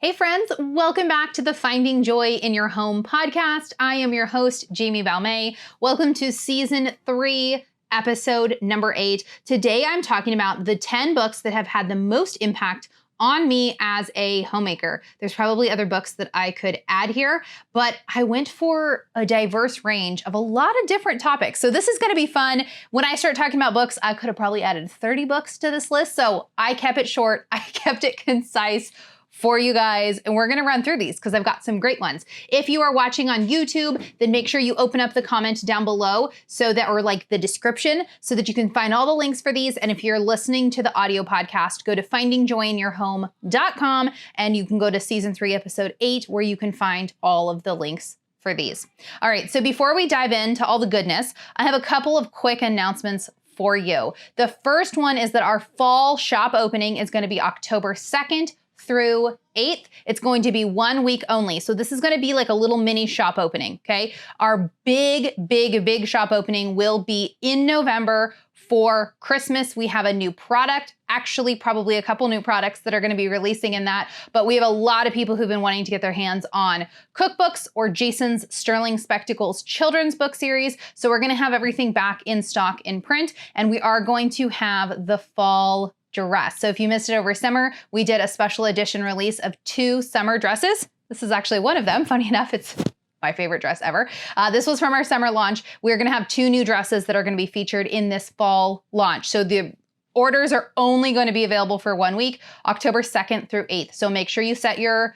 Hey friends, welcome back to the Finding Joy in Your Home podcast. I am your host, Jami Balmet. Welcome to season 3, episode number 8. Today I'm talking about the 10 books that have had the most impact on me as a homemaker. There's probably other books that I could add here, but I went for a diverse range of a lot of different topics. So this is gonna be fun. When I start talking about books, I could have probably added 30 books to this list. So I kept it short, I kept it concise for you guys, and we're gonna run through these because I've got some great ones. If you are watching on YouTube, then make sure you open up the comment down below or like the description so that you can find all the links for these. And if you're listening to the audio podcast, go to findingjoyinyourhome.com and you can go to season 3, episode 8, where you can find all of the links for these. All right, so before we dive into all the goodness, I have a couple of quick announcements for you. The first one is that our fall shop opening is gonna be October 2nd through 8th. It's going to be 1 week only. So this is going to be like a little mini shop opening, okay? Our big shop opening will be in November for Christmas. We have a new product, actually probably a couple new products that are going to be releasing in that, but we have a lot of people who've been wanting to get their hands on cookbooks or Jason's Sterling Spectacles children's book series. So we're going to have everything back in stock in print, and we are going to have the fall dress. So if you missed it over summer, we did a special edition release of 2 summer dresses. This is actually one of them. Funny enough, it's my favorite dress ever. This was from our summer launch. We're gonna have 2 new dresses that are gonna be featured in this fall launch. So the orders are only gonna be available for 1 week, October 2nd through 8th. So make sure you set a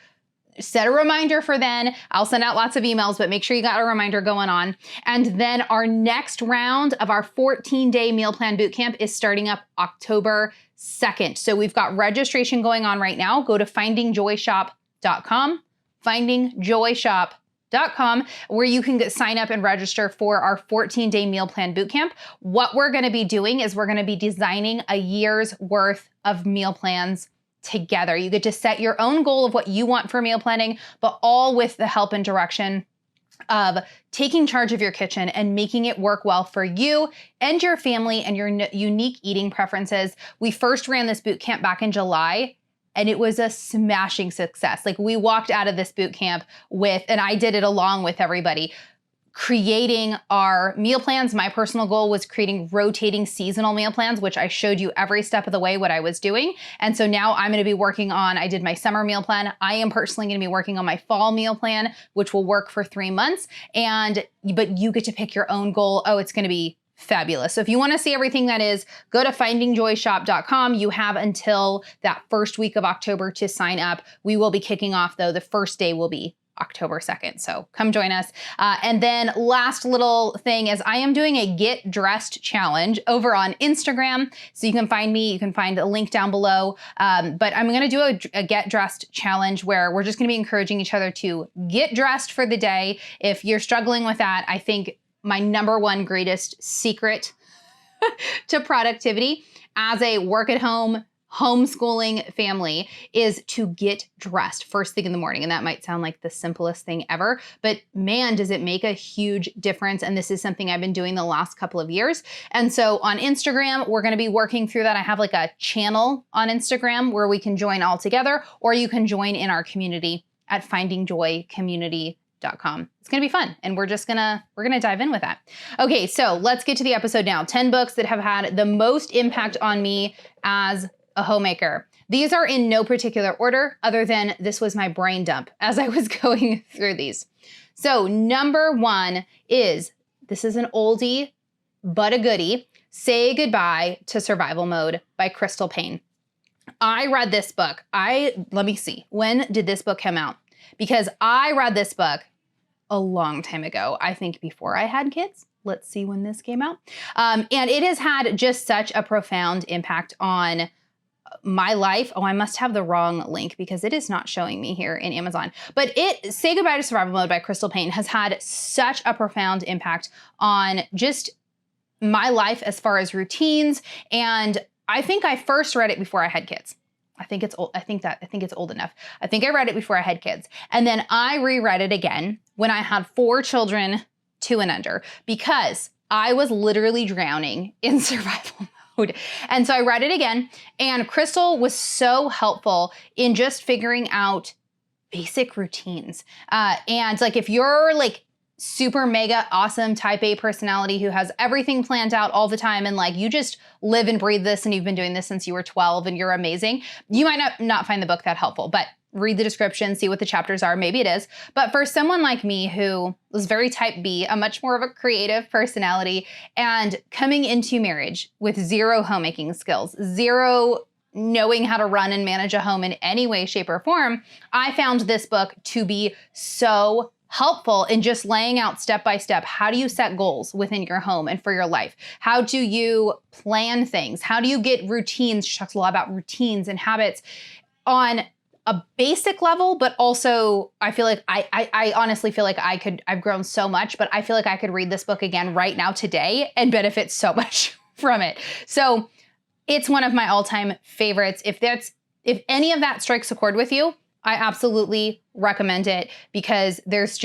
reminder for then. I'll send out lots of emails, but make sure you got a reminder going on. And then our next round of our 14-day meal plan bootcamp is starting up October 2nd. So we've got registration going on right now. Go to findingjoyshop.com, findingjoyshop.com, where you can sign up and register for our 14-day meal plan bootcamp. What we're gonna be doing is we're gonna be designing a year's worth of meal plans together. You get to set your own goal of what you want for meal planning, but all with the help and direction of taking charge of your kitchen and making it work well for you and your family and your unique eating preferences. We first ran this boot camp back in July, and it was a smashing success. Like, we walked out of this boot camp with, and I did it along with everybody, creating our meal plans. My personal goal was creating rotating seasonal meal plans, which I showed you every step of the way what I was doing. And so now I'm gonna be working on, I did my summer meal plan. I am personally gonna be working on my fall meal plan, which will work for 3 months. But you get to pick your own goal. Oh, it's gonna be fabulous. So if you wanna see everything that is, go to findingjoyshop.com. You have until that first week of October to sign up. We will be kicking off though. The first day will be October 2nd. So come join us. And then last little thing is I am doing a Get Dressed challenge over on Instagram. So you can find me, you can find a link down below. But I'm gonna do a Get Dressed challenge where we're just gonna be encouraging each other to get dressed for the day. If you're struggling with that, I think my #1 greatest secret to productivity as a work at home homeschooling family is to get dressed first thing in the morning. And that might sound like the simplest thing ever, but man, does it make a huge difference. And this is something I've been doing the last couple of years. And so on Instagram, we're gonna be working through that. I have like a channel on Instagram where we can join all together, or you can join in our community at findingjoycommunity.com. It's gonna be fun, and we're gonna dive in with that. Okay, so let's get to the episode now. 10 books that have had the most impact on me as a homemaker. These are in no particular order other than this was my brain dump as I was going through these. So #1 is, this is an oldie but a goodie, Say Goodbye to Survival Mode by Crystal Paine. I read this book. Let me see, when did this book come out? Because I read this book a long time ago, I think before I had kids. Let's see when this came out. And it has had just such a profound impact on my life. Oh, I must have the wrong link because it is not showing me here in Amazon. But Say Goodbye to Survival Mode by Crystal Paine has had such a profound impact on just my life as far as routines. And I think I first read it before I had kids. I think it's old. I think it's old enough. I think I read it before I had kids. And then I reread it again when I had 4 children, 2 and under, because I was literally drowning in survival mode. And so I read it again, and Crystal was so helpful in just figuring out basic routines. And like, if you're like super mega awesome type A personality who has everything planned out all the time and like you just live and breathe this and you've been doing this since you were 12 and you're amazing, you might not find the book that helpful, but read the description, see what the chapters are, maybe it is. But for someone like me who was very type B, a much more of a creative personality, and coming into marriage with zero homemaking skills, zero knowing how to run and manage a home in any way, shape, or form, I found this book to be so helpful in just laying out step by step, how do you set goals within your home and for your life? How do you plan things? How do you get routines? She talks a lot about routines and habits on a basic level, but also I feel like I honestly feel like I've grown so much, but I feel like I could read this book again right now today and benefit so much from it. So it's one of my all-time favorites. If any of that strikes a chord with you, I absolutely recommend it because there's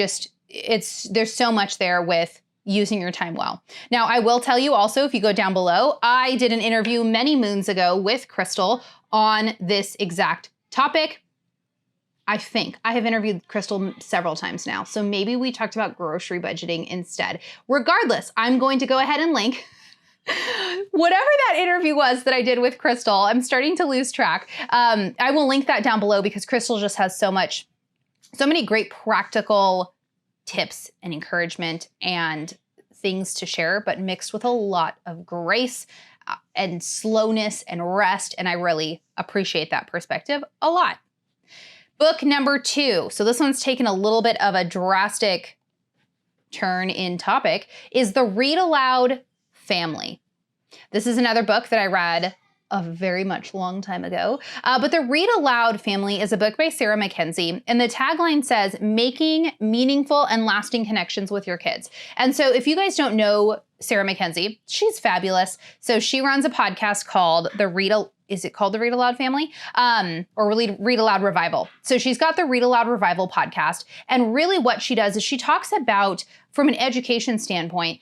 so much there with using your time well. Now, I will tell you also, if you go down below, I did an interview many moons ago with Crystal on this exact topic. I think I have interviewed Crystal several times now, so maybe we talked about grocery budgeting instead. Regardless, I'm going to go ahead and link whatever that interview was that I did with Crystal. I'm starting to lose track. I will link that down below because Crystal just has so many great practical tips and encouragement and things to share, but mixed with a lot of grace and slowness and rest. And I really appreciate that perspective a lot. Book number 2. So this one's taken a little bit of a drastic turn in topic, is The Read Aloud Family. This is another book that I read a very much long time ago. But The Read Aloud Family is a book by Sarah Mackenzie. And the tagline says, making meaningful and lasting connections with your kids. And so if you guys don't know Sarah Mackenzie, she's fabulous. So she runs a podcast called is it called The Read Aloud Family? Or Read Aloud Revival. So she's got the Read Aloud Revival podcast. And really what she does is she talks about, from an education standpoint,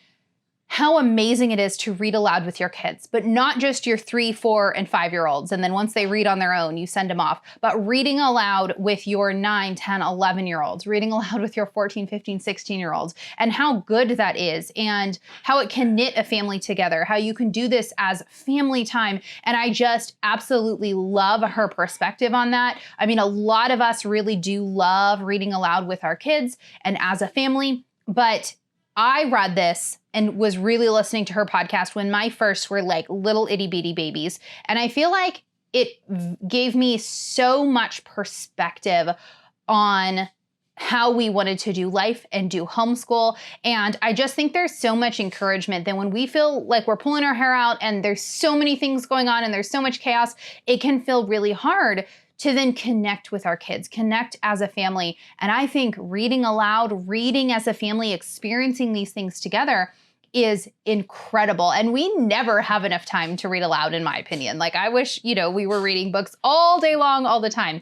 how amazing it is to read aloud with your kids, but not just your 3, 4, and 5-year-olds. And then once they read on their own, you send them off, but reading aloud with your 9, 10, 11-year-olds, reading aloud with your 14, 15, 16-year-olds, and how good that is and how it can knit a family together, how you can do this as family time. And I just absolutely love her perspective on that. I mean, a lot of us really do love reading aloud with our kids and as a family, but I read this and was really listening to her podcast when my first were like little itty bitty babies. And I feel like it gave me so much perspective on how we wanted to do life and do homeschool. And I just think there's so much encouragement that when we feel like we're pulling our hair out and there's so many things going on and there's so much chaos, it can feel really hard to then connect with our kids, connect as a family. And I think reading aloud, reading as a family, experiencing these things together is incredible. And we never have enough time to read aloud, in my opinion. Like, I wish, we were reading books all day long, all the time,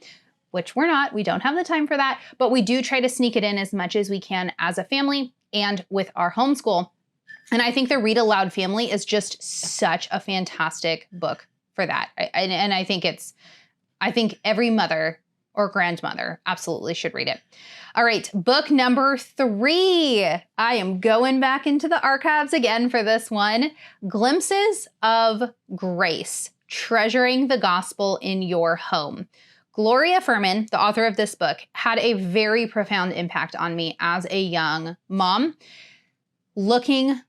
which we're not. We don't have the time for that, but we do try to sneak it in as much as we can as a family and with our homeschool. And I think the Read Aloud Family is just such a fantastic book for that. And I think every mother or grandmother absolutely should read it. All right, book number 3. I am going back into the archives again for this one. Glimpses of Grace, Treasuring the Gospel in Your Home. Gloria Furman, the author of this book, had a very profound impact on me as a young mom, looking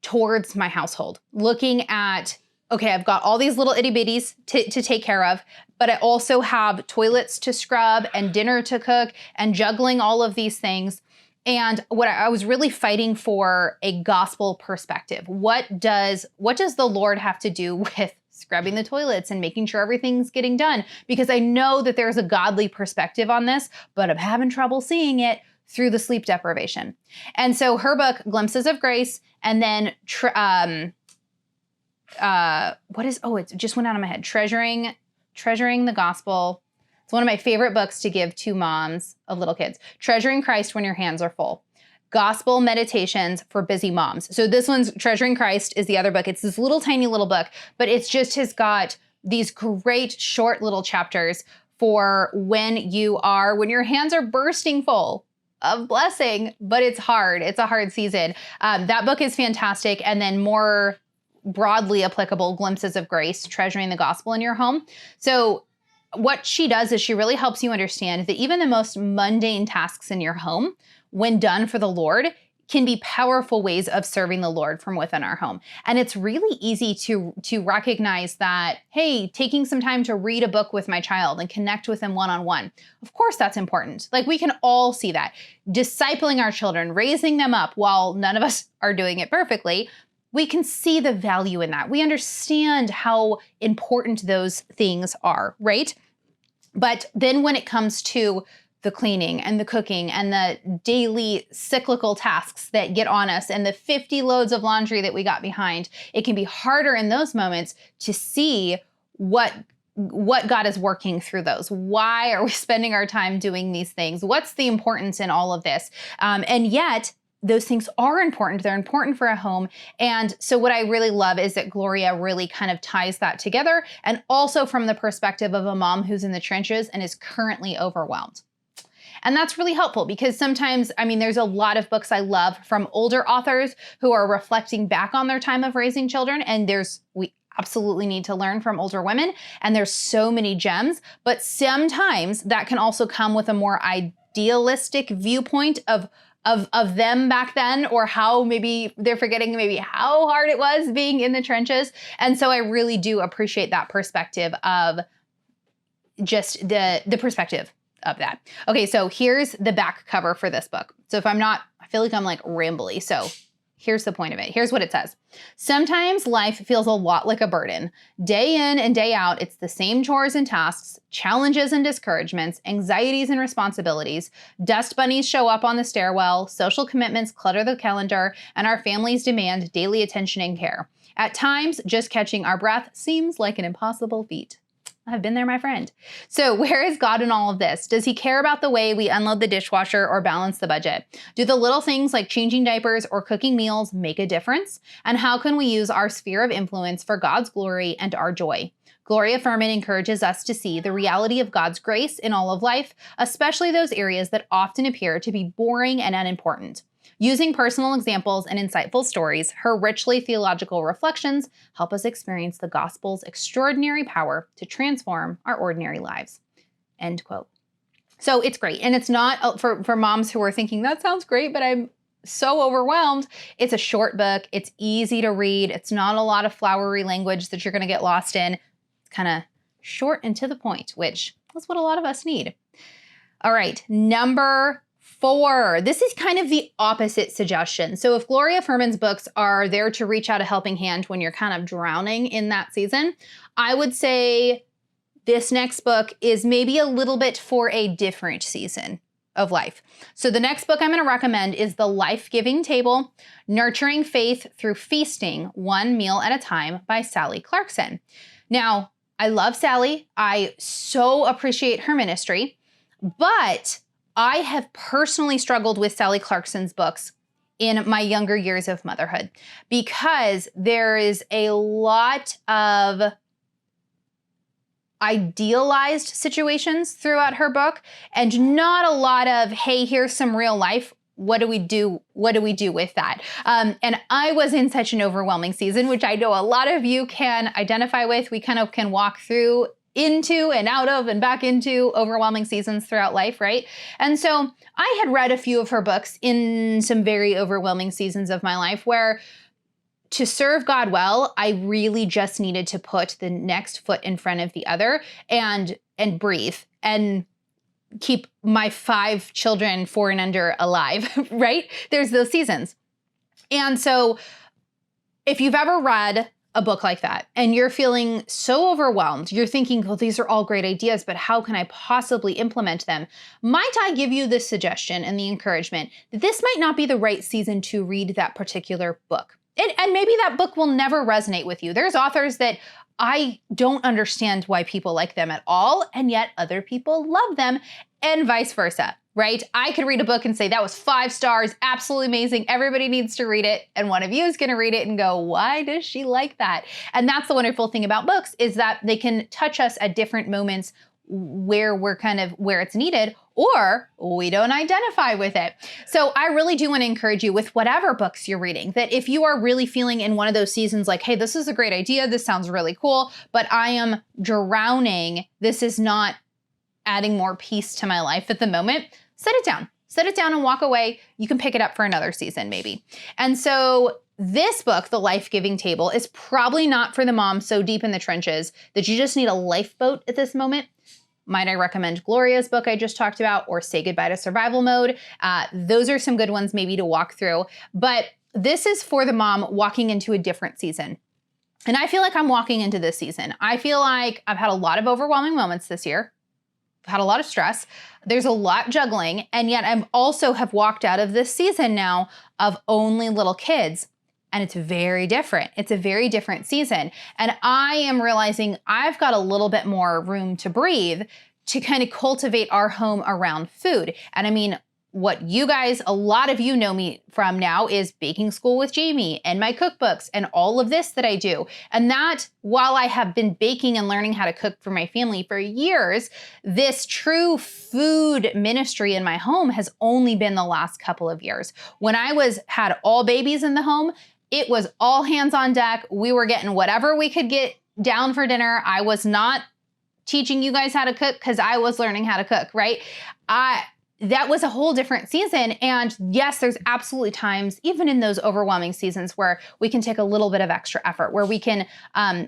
towards my household, looking at, okay, I've got all these little itty bitties to take care of, but I also have toilets to scrub and dinner to cook and juggling all of these things. And what I was really fighting for a gospel perspective. What does the Lord have to do with scrubbing the toilets and making sure everything's getting done? Because I know that there's a godly perspective on this, but I'm having trouble seeing it through the sleep deprivation. And so her book, Glimpses of Grace, and then it just went out of my head. Treasuring the Gospel. It's one of my favorite books to give to moms of little kids. Treasuring Christ When Your Hands Are Full. Gospel Meditations for Busy Moms. So this one's Treasuring Christ is the other book. It's this little tiny little book, but it's just has got these great short little chapters for when your hands are bursting full of blessing, but it's hard. It's a hard season. That book is fantastic. And then more broadly applicable, Glimpses of Grace, Treasuring the Gospel in Your Home. So what she does is she really helps you understand that even the most mundane tasks in your home, when done for the Lord, can be powerful ways of serving the Lord from within our home. And it's really easy to recognize that, hey, taking some time to read a book with my child and connect with them one-on-one. Of course, that's important. Like, we can all see that. Discipling our children, raising them up, while none of us are doing it perfectly, we can see the value in that. We understand how important those things are, right? But then when it comes to the cleaning and the cooking and the daily cyclical tasks that get on us and the 50 loads of laundry that we got behind, it can be harder in those moments to see what God is working through those. Why are we spending our time doing these things? What's the importance in all of this? And yet, those things are important. They're important for a home. And so what I really love is that Gloria really kind of ties that together, and also from the perspective of a mom who's in the trenches and is currently overwhelmed. And that's really helpful because sometimes, there's a lot of books I love from older authors who are reflecting back on their time of raising children. And we absolutely need to learn from older women. And there's so many gems, but sometimes that can also come with a more idealistic viewpoint of them back then, or how maybe they're forgetting maybe how hard it was being in the trenches. And so I really do appreciate that perspective of just the perspective of that. Okay, so here's the back cover for this book. So I feel like I'm like rambly. So here's the point of it. Here's what it says. Sometimes life feels a lot like a burden. Day in and day out, it's the same chores and tasks, challenges and discouragements, anxieties and responsibilities. Dust bunnies show up on the stairwell, social commitments clutter the calendar, and our families demand daily attention and care. At times, just catching our breath seems like an impossible feat. I've been there, my friend. So where is God in all of this? Does he care about the way we unload the dishwasher or balance the budget? Do the little things like changing diapers or cooking meals make a difference? And how can we use our sphere of influence for God's glory and our joy? Gloria Furman encourages us to see the reality of God's grace in all of life, especially those areas that often appear to be boring and unimportant. Using personal examples and insightful stories, her richly theological reflections help us experience the gospel's extraordinary power to transform our ordinary lives. End quote. So it's great. And it's not for moms who are thinking, that sounds great, but I'm so overwhelmed. It's a short book. It's easy to read. It's not a lot of flowery language that you're going to get lost in. It's kind of short and to the point, which is what a lot of us need. All right, number 4. This is kind of the opposite suggestion. So if Gloria Furman's books are there to reach out a helping hand when you're kind of drowning in that season, I would say this next book is maybe a little bit for a different season of life. So the next book I'm going to recommend is The Lifegiving Table, Nurturing Faith Through Feasting, One Meal at a Time by Sally Clarkson. Now, I love Sally. I so appreciate her ministry, but I have personally struggled with Sally Clarkson's books in my younger years of motherhood because there is a lot of idealized situations throughout her book and not a lot of, hey, here's some real life. What do we do? What do we do with that? And I was in such an overwhelming season, which I know a lot of you can identify with. We kind of can walk through into and out of and back into overwhelming seasons throughout life, right? And so I had read a few of her books in some very overwhelming seasons of my life where to serve God well, I really just needed to put the next foot in front of the other and breathe and keep my 5 children 4 and under alive, right? There's those seasons. And so if you've ever read a book like that and you're feeling so overwhelmed, you're thinking, well, these are all great ideas, but how can I possibly implement them? Might I give you the suggestion and the encouragement that this might not be the right season to read that particular book? And maybe that book will never resonate with you. There's authors that I don't understand why people like them at all, and yet other people love them, and vice versa, right? I could read a book and say, that was 5 stars, absolutely amazing, everybody needs to read it, and one of you is gonna read it and go, why does she like that? And that's the wonderful thing about books, is that they can touch us at different moments where it's needed, or we don't identify with it. So I really do want to encourage you with whatever books you're reading, that if you are really feeling in one of those seasons like, hey, this is a great idea, this sounds really cool, but I am drowning, this is not adding more peace to my life at the moment, set it down. Set it down and walk away. You can pick it up for another season maybe. And so this book, The Life-Giving Table, is probably not for the mom so deep in the trenches that you just need a lifeboat at this moment. Might I recommend Gloria's book I just talked about, or Say Goodbye to Survival Mode? Those are some good ones maybe to walk through. But this is for the mom walking into a different season. And I feel like I'm walking into this season. I feel like I've had a lot of overwhelming moments this year. I've had a lot of stress. There's a lot juggling. And yet I also have walked out of this season now of only little kids. And it's very different. It's a very different season. And I am realizing I've got a little bit more room to breathe to kind of cultivate our home around food. And I mean, what you guys, a lot of you know me from now is baking school with Jami and my cookbooks and all of this that I do. And that, while I have been baking and learning how to cook for my family for years, this true food ministry in my home has only been the last couple of years. When I had all babies in the home, it was all hands on deck. We were getting whatever we could get down for dinner. I was not teaching you guys how to cook because I was learning how to cook, right? That was a whole different season. And yes, there's absolutely times, even in those overwhelming seasons, where we can take a little bit of extra effort, where we can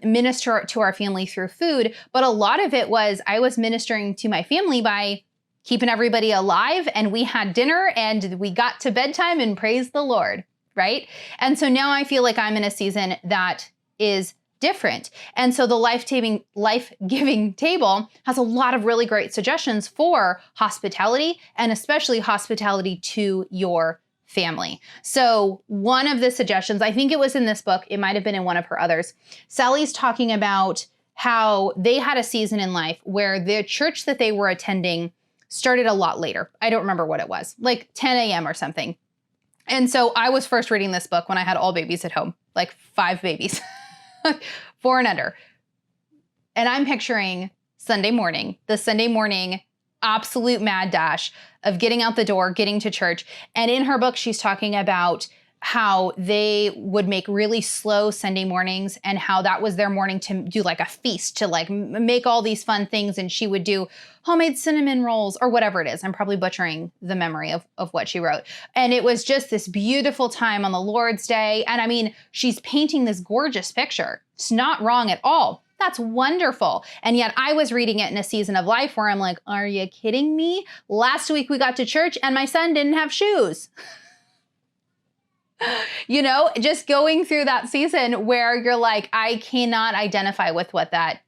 minister to our family through food. But a lot of it was, I was ministering to my family by keeping everybody alive, and we had dinner and we got to bedtime and praise the Lord, right? And so now I feel like I'm in a season that is different. And so the Life-Giving Table has a lot of really great suggestions for hospitality, and especially hospitality to your family. So one of the suggestions, I think it was in this book, it might have been in one of her others, Sally's talking about how they had a season in life where the church that they were attending started a lot later. I don't remember what it was, like 10 a.m. or something. And so I was first reading this book when I had all babies at home, like 5 babies. 4 and under. And I'm picturing the Sunday morning absolute mad dash of getting out the door, getting to church. And in her book, she's talking about how they would make really slow Sunday mornings and how that was their morning to do like a feast, to like make all these fun things. And she would do homemade cinnamon rolls or whatever it is. I'm probably butchering the memory of what she wrote. And it was just this beautiful time on the Lord's Day. And I mean, she's painting this gorgeous picture. It's not wrong at all. That's wonderful. And yet I was reading it in a season of life where I'm like, are you kidding me? Last week we got to church and my son didn't have shoes. You know, just going through that season where you're like, I cannot identify with what that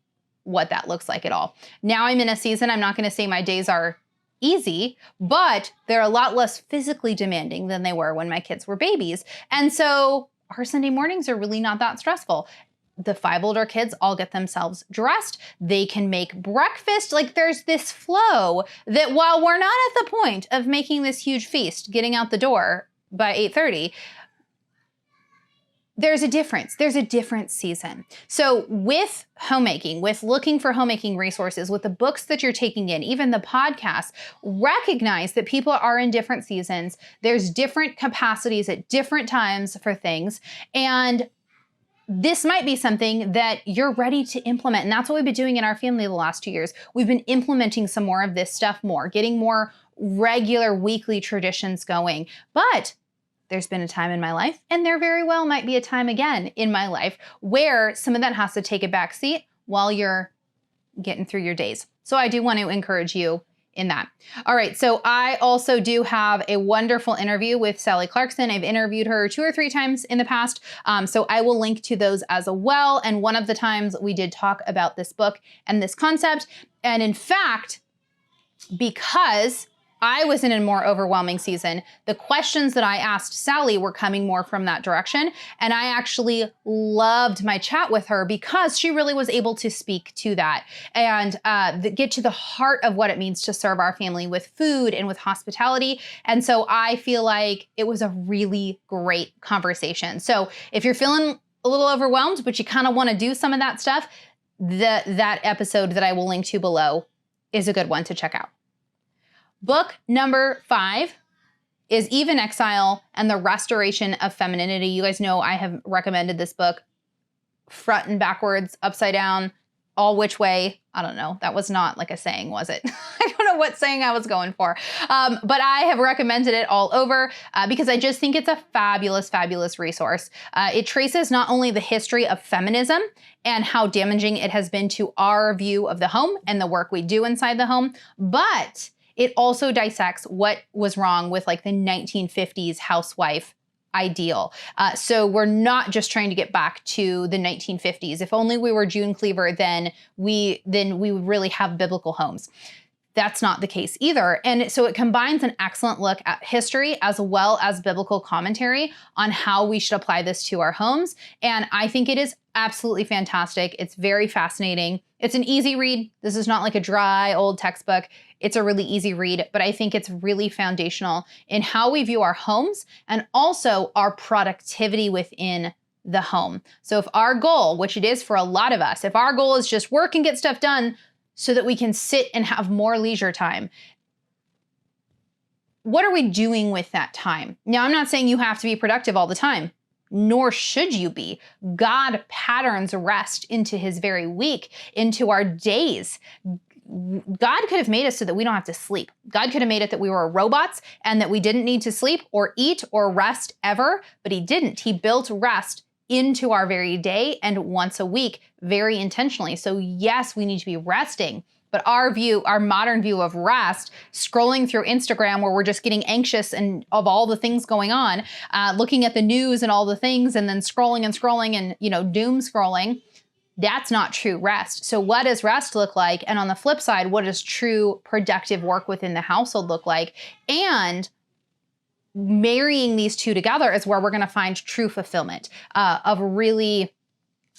looks like at all. Now I'm in a season, I'm not going to say my days are easy, but they're a lot less physically demanding than they were when my kids were babies. And so our Sunday mornings are really not that stressful. The 5 older kids all get themselves dressed. They can make breakfast. Like there's this flow that while we're not at the point of making this huge feast, getting out the door by 8:30, there's a difference. There's a different season. So with homemaking, with looking for homemaking resources, with the books that you're taking in, even the podcasts, recognize that people are in different seasons. There's different capacities at different times for things. And this might be something that you're ready to implement. And that's what we've been doing in our family the last 2 years. We've been implementing some more of this stuff more, getting more regular weekly traditions going. But there's been a time in my life, and there very well might be a time again in my life where some of that has to take a back seat while you're getting through your days. So I do want to encourage you in that. All right, so I also do have a wonderful interview with Sally Clarkson. I've interviewed her 2 or 3 times in the past, so I will link to those as well. And one of the times we did talk about this book and this concept. And in fact, because I was in a more overwhelming season, the questions that I asked Sally were coming more from that direction. And I actually loved my chat with her because she really was able to speak to that and get to the heart of what it means to serve our family with food and with hospitality. And so I feel like it was a really great conversation. So if you're feeling a little overwhelmed, but you kind of want to do some of that stuff, that episode that I will link to below is a good one to check out. Book number 5 is Eve in Exile and the Restoration of Femininity. You guys know I have recommended this book front and backwards, upside down, all which way. I don't know. That was not like a saying, was it? I don't know what saying I was going for. But I have recommended it all over because I just think it's a fabulous, fabulous resource. It traces not only the history of feminism and how damaging it has been to our view of the home and the work we do inside the home, but it also dissects what was wrong with like the 1950s housewife ideal. So we're not just trying to get back to the 1950s. If only we were June Cleaver, then we would really have biblical homes. That's not the case either. And so it combines an excellent look at history as well as biblical commentary on how we should apply this to our homes. And I think it is absolutely fantastic. It's very fascinating. It's an easy read. This is not like a dry old textbook. It's a really easy read, but I think it's really foundational in how we view our homes and also our productivity within the home. So if our goal, which it is for a lot of us, if our goal is just work and get stuff done so that we can sit and have more leisure time, what are we doing with that time? Now, I'm not saying you have to be productive all the time, nor should you be. God patterns rest into his very week, into our days. God could have made us so that we don't have to sleep. God could have made it that we were robots and that we didn't need to sleep or eat or rest ever, but he didn't. He built rest into our very day and once a week very intentionally. So yes, we need to be resting, but our modern view of rest, scrolling through Instagram where we're just getting anxious and of all the things going on, looking at the news and all the things and then scrolling and doom scrolling, that's not true rest. So what does rest look like? And on the flip side, what does true productive work within the household look like? And marrying these two together is where we're going to find true fulfillment of really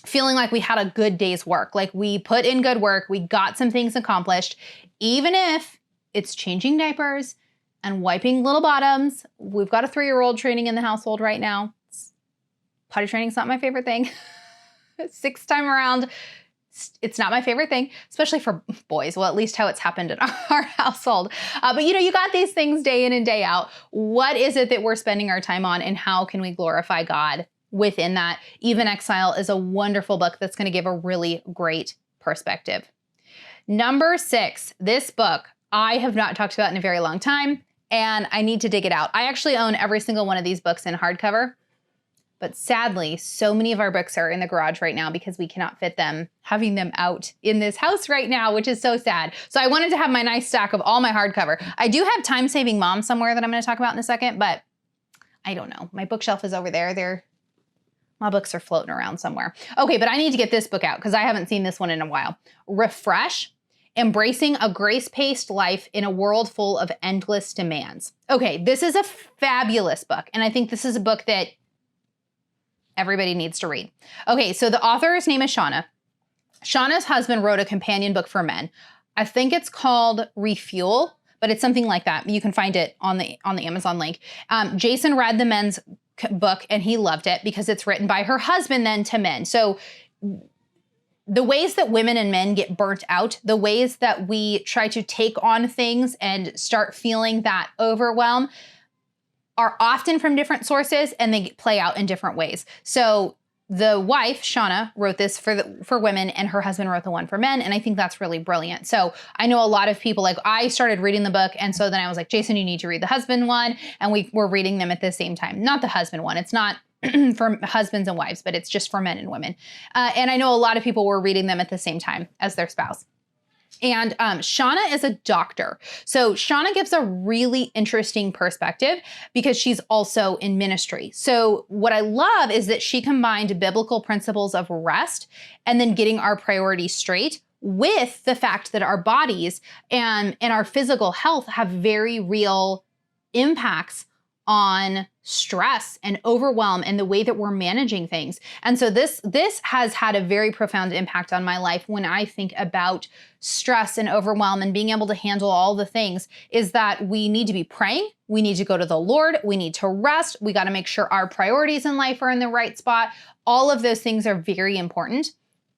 feeling like we had a good day's work. Like we put in good work, we got some things accomplished, even if it's changing diapers and wiping little bottoms. We've got a 3-year-old training in the household right now. Potty training is not my favorite thing. 6th time around, it's not my favorite thing, especially for boys. Well, at least how it's happened in our household. But you got these things day in and day out. What is it that we're spending our time on and how can we glorify God within that? Eve in Exile is a wonderful book that's going to give a really great perspective. Number 6, this book I have not talked about in a very long time and I need to dig it out. I actually own every single one of these books in hardcover. But sadly, so many of our books are in the garage right now because we cannot fit them, having them out in this house right now, which is so sad. So I wanted to have my nice stack of all my hardcover. I do have Time Saving Mom somewhere that I'm going to talk about in a second, but I don't know. My bookshelf is over there. My books are floating around somewhere. Okay, but I need to get this book out because I haven't seen this one in a while. Refresh, Embracing a Grace-Paced Life in a World Full of Endless Demands. Okay, this is a fabulous book, and I think this is a book that everybody needs to read. Okay, so the author's name is Shauna. Shauna's husband wrote a companion book for men. I think it's called Refuel, but it's something like that. You can find it on the Amazon link. Jason read the men's book and he loved it because it's written by her husband then to men. So the ways that women and men get burnt out, the ways that we try to take on things and start feeling that overwhelm are often from different sources and they play out in different ways. So the wife, Shauna, wrote this for women and her husband wrote the one for men. And I think that's really brilliant. So I know a lot of people, like I started reading the book. And so then I was like, Jason, you need to read the husband one. And we were reading them at the same time. Not the husband one. It's not for husbands and wives, but it's just for men and women. And I know a lot of people were reading them at the same time as their spouse. And Shauna is a doctor. So Shauna gives a really interesting perspective because she's also in ministry. So what I love is that she combined biblical principles of rest and then getting our priorities straight with the fact that our bodies and our physical health have very real impacts on stress and overwhelm and the way that we're managing things. And so this has had a very profound impact on my life when I think about stress and overwhelm and being able to handle all the things, is that we need to be praying. We need to go to the Lord. We need to rest. We got to make sure our priorities in life are in the right spot. All of those things are very important.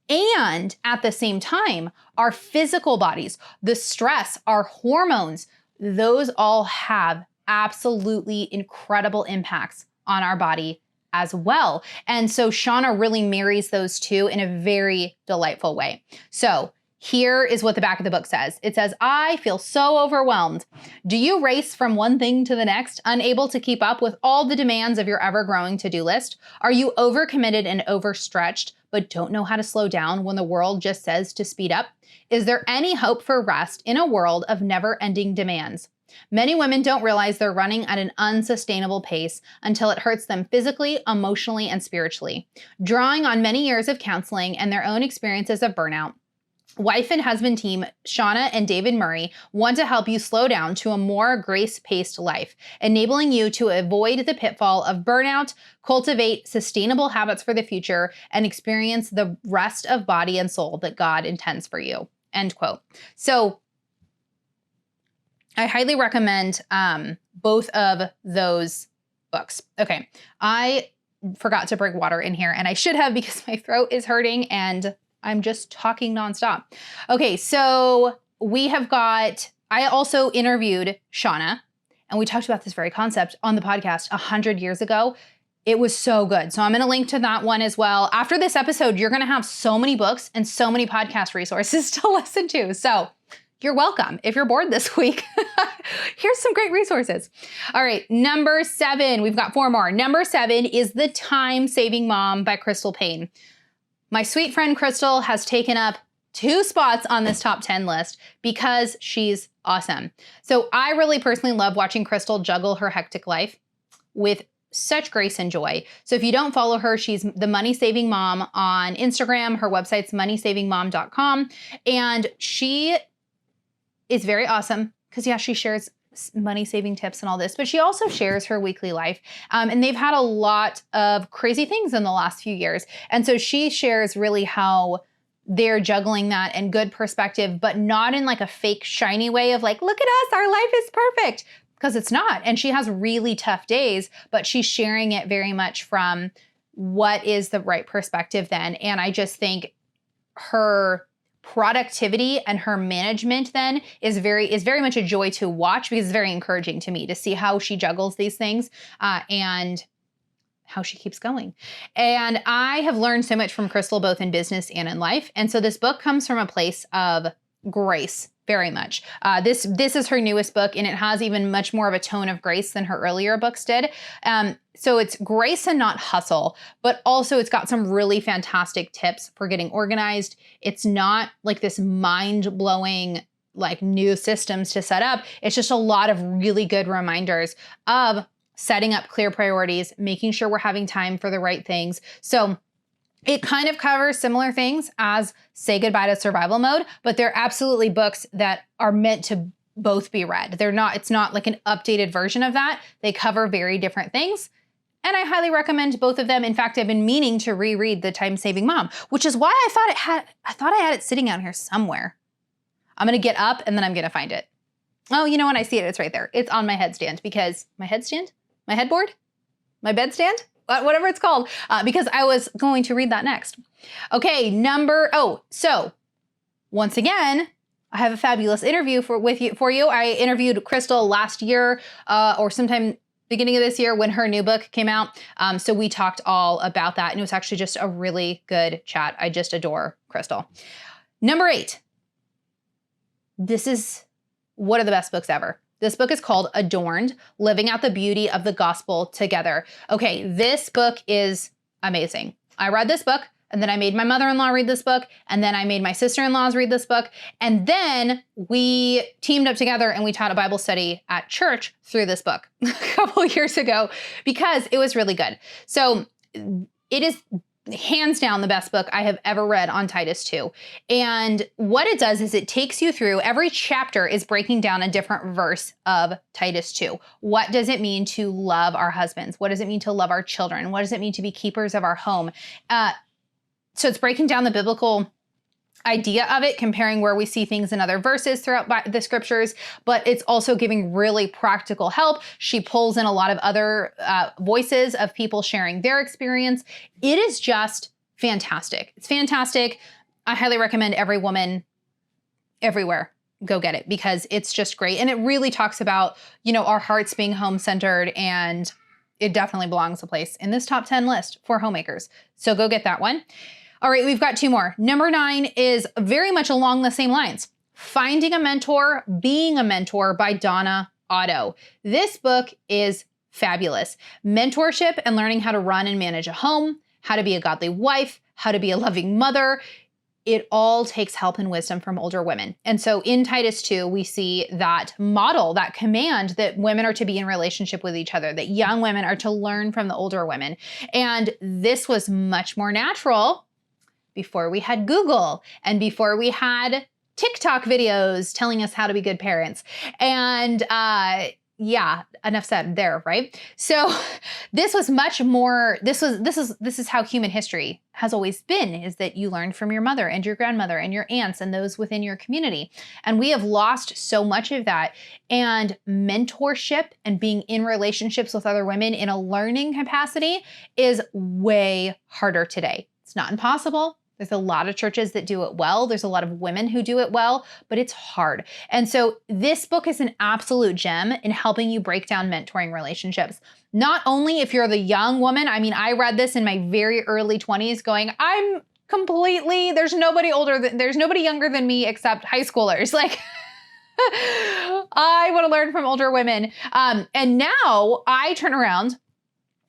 And at the same time, our physical bodies, the stress, our hormones, those all have absolutely incredible impacts on our body as well. And so Shauna really marries those two in a very delightful way. So here is what the back of the book says. It says, I feel so overwhelmed. Do you race from one thing to the next, unable to keep up with all the demands of your ever-growing to-do list? Are you overcommitted and overstretched, but don't know how to slow down when the world just says to speed up? Is there any hope for rest in a world of never-ending demands? Many women don't realize they're running at an unsustainable pace until it hurts them physically, emotionally, and spiritually. Drawing on many years of counseling and their own experiences of burnout, wife and husband team Shauna and David Murray want to help you slow down to a more grace-paced life, enabling you to avoid the pitfall of burnout, cultivate sustainable habits for the future, and experience the rest of body and soul that God intends for you. End quote. So I highly recommend both of those books. Okay, I forgot to bring water in here, and I should have because my throat is hurting and I'm just talking nonstop. Okay, so I also interviewed Shauna, and we talked about this very concept on the podcast 100 years ago. It was so good. So I'm going to link to that one as well. After this episode, you're going to have so many books and so many podcast resources to listen to. So you're welcome. If you're bored this week, here's some great resources. All right, number 7, we've got 4 more. Number 7 is The Time-Saving Mom by Crystal Paine. My sweet friend Crystal has taken up 2 spots on this top 10 list because she's awesome. So I really personally love watching Crystal juggle her hectic life with such grace and joy. So if you don't follow her, she's the Money Saving Mom on Instagram. Her website's moneysavingmom.com. And she is very awesome because, yeah, she shares money saving tips and all this, but she also shares her weekly life. And they've had a lot of crazy things in the last few years. And so she shares really how they're juggling that and good perspective, but not in like a fake shiny way of like, look at us, our life is perfect, because it's not. And she has really tough days, but she's sharing it very much from what is the right perspective then. And I just think her productivity and her management then is very much a joy to watch because it's very encouraging to me to see how she juggles these things and how she keeps going. And I have learned so much from Crystal, both in business and in life. And so this book comes from a place of grace, very much. This is her newest book, and it has even much more of a tone of grace than her earlier books did. So it's grace and not hustle, but also it's got some really fantastic tips for getting organized. It's not like this mind-blowing like new systems to set up. It's just a lot of really good reminders of setting up clear priorities, making sure we're having time for the right things. So it kind of covers similar things as Say Goodbye to Survival Mode, but they're absolutely books that are meant to both be read. It's not like an updated version of that. They cover very different things. And I highly recommend both of them. In fact, I've been meaning to reread The Time-Saving Mom, which is why I thought I had it sitting out here somewhere. I'm going to get up and then I'm going to find it. Oh, you know what? I see it. It's right there. It's on my headstand because my headstand, my headboard, my bedstand, whatever it's called, because I was going to read that next. Okay, so once again, I have a fabulous interview for you. I interviewed Crystal last year or sometime beginning of this year when her new book came out. So we talked all about that, and it was actually just a really good chat. I just adore Crystal. Number 8. This is one of the best books ever. This book is called Adorned, Living Out the Beauty of the Gospel Together. Okay, this book is amazing. I read this book, and then I made my mother-in-law read this book, and then I made my sister-in-laws read this book, and then we teamed up together and we taught a Bible study at church through this book a couple years ago because it was really good. So it is hands down the best book I have ever read on Titus II. And what it does is it takes you through, every chapter is breaking down a different verse of Titus II. What does it mean to love our husbands? What does it mean to love our children? What does it mean to be keepers of our home? So it's breaking down the biblical idea of it, comparing where we see things in other verses throughout the scriptures, but it's also giving really practical help. She pulls in a lot of other voices of people sharing their experience. It is just fantastic. It's fantastic. I highly recommend every woman everywhere go get it because it's just great. And it really talks about, our hearts being home-centered, and it definitely belongs a place in this top 10 list for homemakers. So go get that one. All right, we've got 2 more. Number 9 is very much along the same lines. Finding a Mentor, Being a Mentor by Donna Otto. This book is fabulous. Mentorship and learning how to run and manage a home, how to be a godly wife, how to be a loving mother. It all takes help and wisdom from older women. And so in Titus II, we see that model, that command that women are to be in relationship with each other, that young women are to learn from the older women. And this was much more natural before we had Google and before we had TikTok videos telling us how to be good parents. And yeah, enough said there, right? So this was much more, this is how human history has always been, is that you learned from your mother and your grandmother and your aunts and those within your community. And we have lost so much of that. And mentorship and being in relationships with other women in a learning capacity is way harder today. It's not impossible. There's a lot of churches that do it well. There's a lot of women who do it well, but it's hard. And so this book is an absolute gem in helping you break down mentoring relationships. Not only if you're the young woman, I mean, I read this in my very early 20s going, there's nobody younger than me except high schoolers. Like, I want to learn from older women. And now I turn around,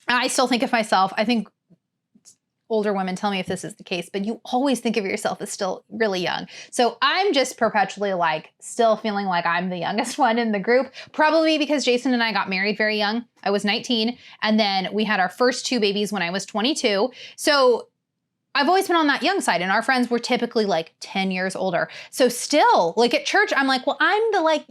I still think of myself, I think older women, tell me if this is the case, but you always think of yourself as still really young. So I'm just perpetually still feeling like I'm the youngest one in the group, probably because Jason and I got married very young. I was 19, and then we had our first 2 babies when I was 22. So I've always been on that young side, and our friends were typically 10 years older. So still, at church, I'm like, well, we're like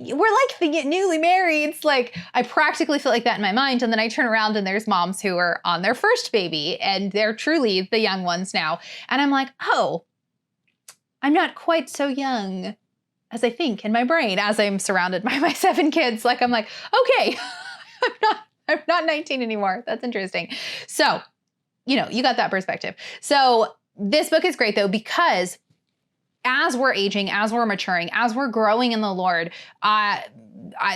the newly married. It's I practically feel like that in my mind. And then I turn around and there's moms who are on their first baby and they're truly the young ones now. And I'm like, oh, I'm not quite so young as I think in my brain as I'm surrounded by my 7 kids. I'm like, okay, I'm not 19 anymore. That's interesting. So, you got that perspective. So this book is great though, because as we're aging, as we're maturing, as we're growing in the Lord,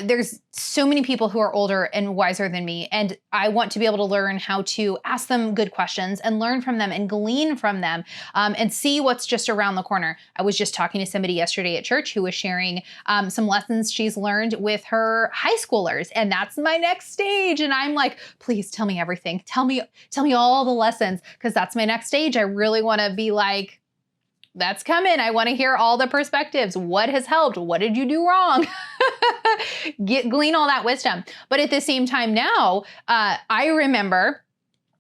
there's so many people who are older and wiser than me. And I want to be able to learn how to ask them good questions and learn from them and glean from them and see what's just around the corner. I was just talking to somebody yesterday at church who was sharing some lessons she's learned with her high schoolers. And that's my next stage. And I'm like, please tell me everything. Tell me all the lessons, because that's my next stage. I really want to be like, that's coming. I want to hear all the perspectives. What has helped? What did you do wrong? Glean all that wisdom. But at the same time now, I remember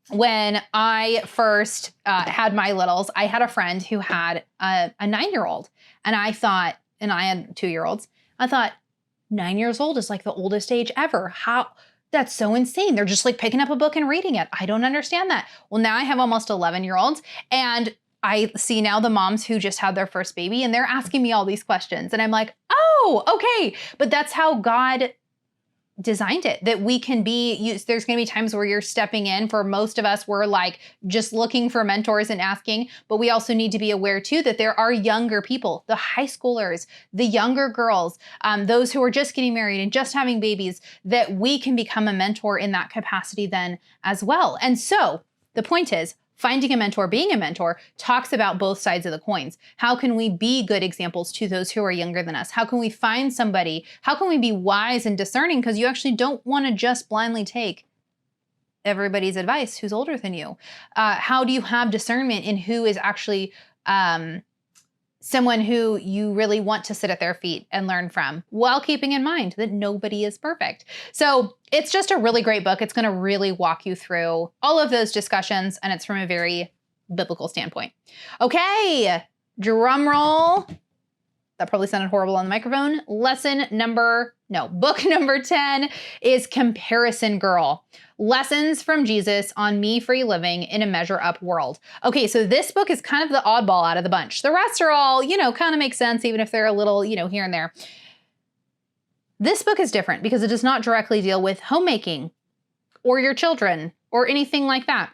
when I first had my littles, I had a friend who had a 9-year-old. And I thought, and I had 2-year-olds, I thought 9 years old is the oldest age ever. That's so insane. They're just picking up a book and reading it. I don't understand that. Well, now I have almost 11-year-olds, and I see now the moms who just had their first baby and they're asking me all these questions. And I'm like, oh, okay. But that's how God designed it, that we can be, there's going to be times where you're stepping in. For most of us, we're just looking for mentors and asking, but we also need to be aware too that there are younger people, the high schoolers, the younger girls, those who are just getting married and just having babies, that we can become a mentor in that capacity then as well. And so the point is, Finding a Mentor, Being a Mentor talks about both sides of the coins. How can we be good examples to those who are younger than us? How can we find somebody? How can we be wise and discerning? Because you actually don't want to just blindly take everybody's advice who's older than you. How do you have discernment in who is actually someone who you really want to sit at their feet and learn from, while keeping in mind that nobody is perfect? So it's just a really great book. It's going to really walk you through all of those discussions, and it's from a very biblical standpoint. Okay, drum roll. That probably sounded horrible on the microphone. Book number 10 is Comparison Girl. Lessons from Jesus on Me-Free Living in a Measure Up World. Okay, so this book is kind of the oddball out of the bunch. The rest are all, kind of make sense, even if they're a little, here and there. This book is different because it does not directly deal with homemaking or your children or anything like that.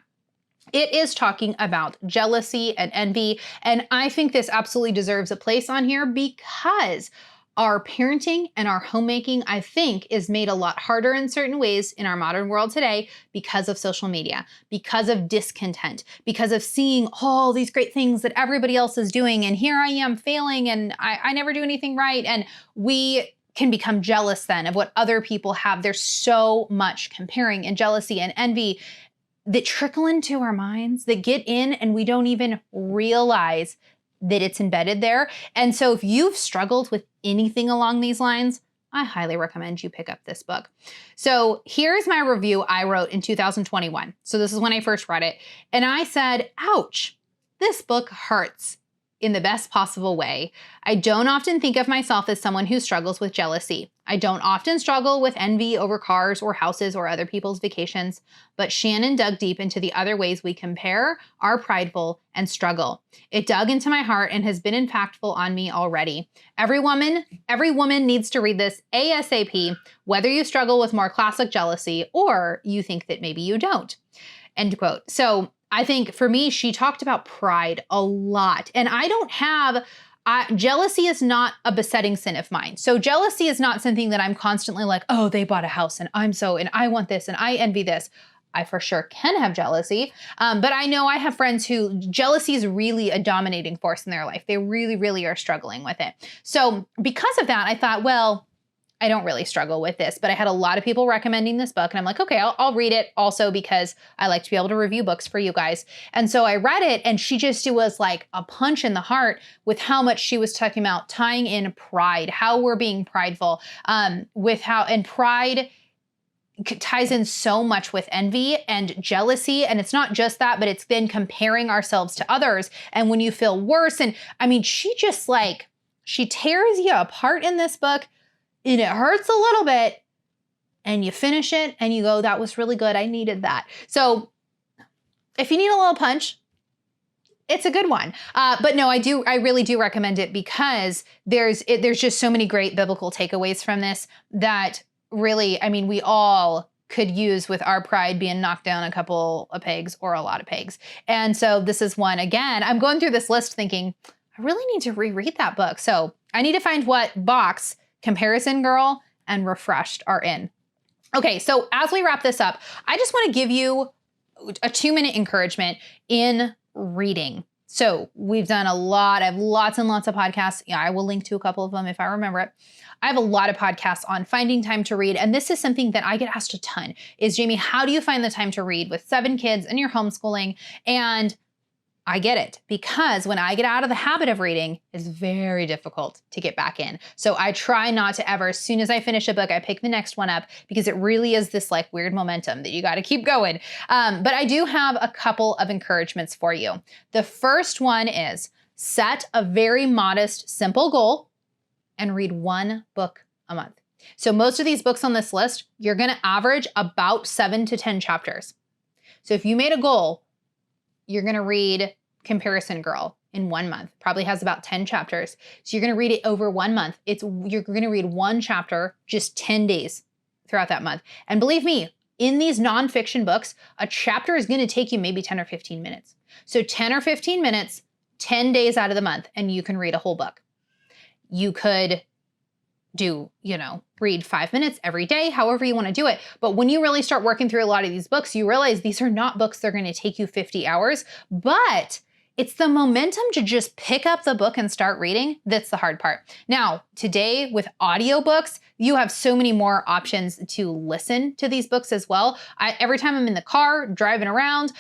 It is talking about jealousy and envy. And I think this absolutely deserves a place on here because our parenting and our homemaking, I think, is made a lot harder in certain ways in our modern world today because of social media, because of discontent, because of seeing all these great things that everybody else is doing. And here I am failing and I never do anything right. And we can become jealous then of what other people have. There's so much comparing and jealousy and envy that trickle into our minds, that get in and we don't even realize that it's embedded there. And so if you've struggled with anything along these lines, I highly recommend you pick up this book. So here's my review I wrote in 2021. So this is when I first read it. And I said, ouch, this book hurts in the best possible way. I don't often think of myself as someone who struggles with jealousy. I don't often struggle with envy over cars or houses or other people's vacations, but Shannon dug deep into the other ways we compare, are prideful, and struggle. It dug into my heart and has been impactful on me already. Every woman needs to read this ASAP, whether you struggle with more classic jealousy or you think that maybe you don't. End quote. So I think for me, she talked about pride a lot. And I don't have, jealousy is not a besetting sin of mine. So jealousy is not something that I'm constantly like, oh, they bought a house and and I want this and I envy this. I for sure can have jealousy. But I know I have friends who jealousy is really a dominating force in their life. They really, really are struggling with it. So because of that, I thought, well, I don't really struggle with this, but I had a lot of people recommending this book and I'm like, okay, I'll read it also because I like to be able to review books for you guys. And so I read it and it was like a punch in the heart with how much she was talking about tying in pride, how we're being prideful, and pride ties in so much with envy and jealousy. And it's not just that, but it's then comparing ourselves to others. And when you feel worse, and I mean, she tears you apart in this book. And it hurts a little bit and you finish it and you go, that was really good. I needed that. So if you need a little punch, it's a good one. But no, I really do recommend it because there's just so many great biblical takeaways from this that really, I mean, we all could use with our pride being knocked down a couple of pegs or a lot of pegs. And so this is one, again, I'm going through this list thinking, I really need to reread that book. So I need to find what box Comparison Girl and Refreshed are in. Okay, so as we wrap this up, I just want to give you a 2-minute encouragement in reading. So we've done I have lots and lots of podcasts. Yeah, I will link to a couple of them if I remember it. I have a lot of podcasts on finding time to read. And this is something that I get asked a ton is, Jami, how do you find the time to read with 7 kids and you're homeschooling? And I get it, because when I get out of the habit of reading, it's very difficult to get back in. So I try not to ever, as soon as I finish a book, I pick the next one up because it really is this like weird momentum that you got to keep going. But I do have a couple of encouragements for you. The first one is set a very modest, simple goal and read 1 book a month. So most of these books on this list, you're going to average about 7 to 10 chapters. So if you made a goal, you're going to read Comparison Girl in 1 month. Probably has about 10 chapters. So you're going to read it over 1 month. You're going to read 1 chapter just 10 days throughout that month. And believe me, in these nonfiction books, a chapter is going to take you maybe 10 or 15 minutes. So 10 or 15 minutes, 10 days out of the month, and you can read a whole book. You could read 5 minutes every day, however you want to do it. But when you really start working through a lot of these books, you realize these are not books that are going to take you 50 hours, but it's the momentum to just pick up the book and start reading that's the hard part. Now, today with audiobooks, you have so many more options to listen to these books as well. Every time I'm in the car, driving around,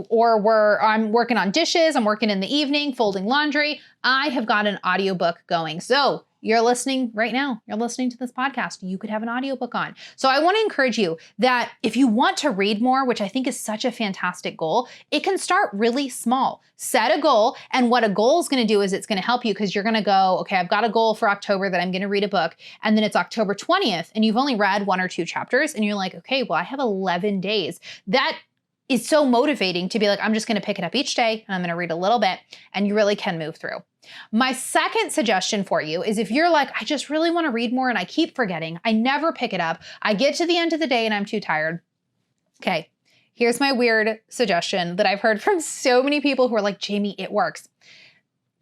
or I'm working on dishes, I'm working in the evening, folding laundry, I have got an audiobook going. So you're listening right now. You're listening to this podcast. You could have an audiobook on. So I want to encourage you that if you want to read more, which I think is such a fantastic goal, it can start really small. Set a goal. And what a goal is going to do is it's going to help you because you're going to go, okay, I've got a goal for October that I'm going to read a book. And then it's October 20th and you've only read 1 or 2 chapters. And you're like, okay, well, I have 11 days. That is so motivating to be like, I'm just going to pick it up each day and I'm going to read a little bit, and you really can move through. My second suggestion for you is if you're like, I just really want to read more and I keep forgetting, I never pick it up, I get to the end of the day and I'm too tired. Okay, Here's my weird suggestion that I've heard from so many people who are like, Jami, it works.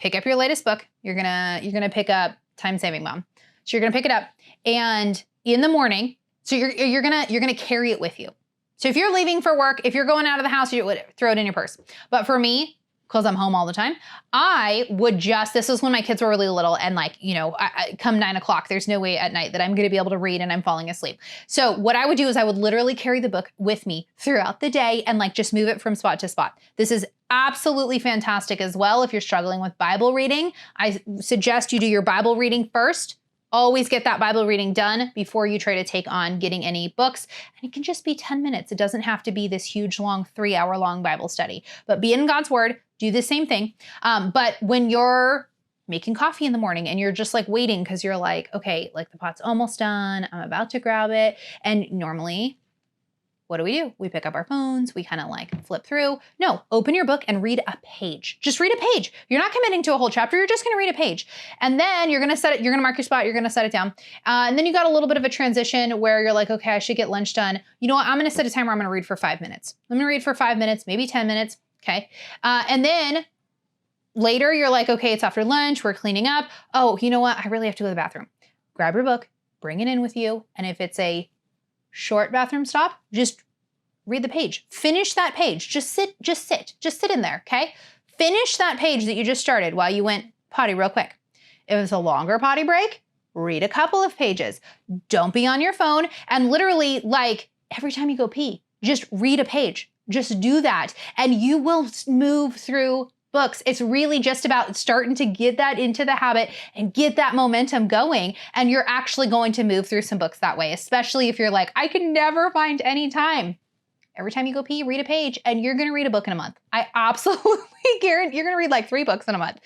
Pick up your latest book. You're gonna pick up Time Saving Mom. So you're gonna pick it up, and in the morning, so you're gonna carry it with you. So if you're leaving for work, if you're going out of the house, you would throw it in your purse. But for me, because I'm home all the time, I would this was when my kids were really little, and like, I come 9 o'clock, there's no way at night that I'm gonna be able to read and I'm falling asleep. So what I would do is I would literally carry the book with me throughout the day and like just move it from spot to spot. This is absolutely fantastic as well if you're struggling with Bible reading. I suggest you do your Bible reading first. Always get that Bible reading done before you try to take on getting any books. And it can just be 10 minutes. It doesn't have to be this huge, long, 3-hour-long Bible study. But be in God's Word, do the same thing. But when you're making coffee in the morning and you're just like waiting because you're like, okay, like the pot's almost done, I'm about to grab it. And normally, what do? We pick up our phones, we kind of like flip through. No, open your book and read a page. Just read a page. You're not committing to a whole chapter, you're just gonna read a page. And then you're gonna set it, you're gonna mark your spot, you're gonna set it down. And then you got a little bit of a transition where you're like, okay, I should get lunch done. You know what, I'm gonna set a timer, I'm gonna read for 5 minutes. I'm gonna read for 5 minutes, maybe 10 minutes, okay? And then later you're like, okay, it's after lunch, we're cleaning up. Oh, you know what, I really have to go to the bathroom. Grab your book, bring it in with you. And if it's a short bathroom stop, just read the page. Finish that page. Just sit in there, okay? Finish that page that you just started while you went potty real quick. If it's a longer potty break, read a couple of pages. Don't be on your phone, and literally, like, every time you go pee, just read a page. Just do that, and you will move through books. It's really just about starting to get that into the habit and get that momentum going. And you're actually going to move through some books that way, especially if you're like, I can never find any time. Every time you go pee, read a page, and you're gonna read a book in a month. I absolutely guarantee you're gonna read like 3 books in a month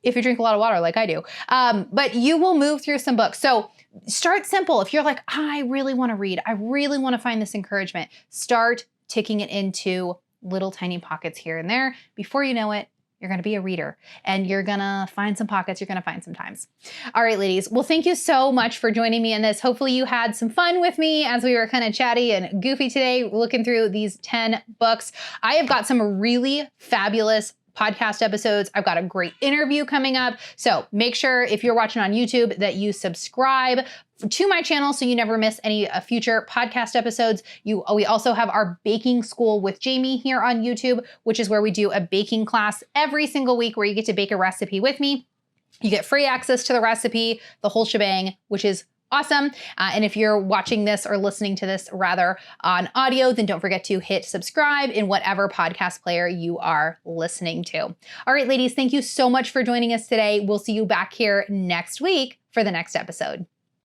if you drink a lot of water like I do. But you will move through some books. So start simple. If you're like, I really wanna read, I really wanna find this encouragement, start ticking it into little tiny pockets here and there. Before you know it, you're gonna be a reader, and you're gonna find some pockets, you're gonna find some times. All right, ladies. Well, thank you so much for joining me in this. Hopefully you had some fun with me as we were kind of chatty and goofy today, looking through these 10 books. I have got some really fabulous podcast episodes. I've got a great interview coming up. So make sure if you're watching on YouTube that you subscribe to my channel so you never miss any future podcast episodes. We also have our baking school with Jami here on YouTube, which is where we do a baking class every single week where you get to bake a recipe with me. You get free access to the recipe, the whole shebang, which is awesome. And if you're watching this or listening to this rather on audio, then don't forget to hit subscribe in whatever podcast player you are listening to. All right, ladies, thank you so much for joining us today. We'll see you back here next week for the next episode.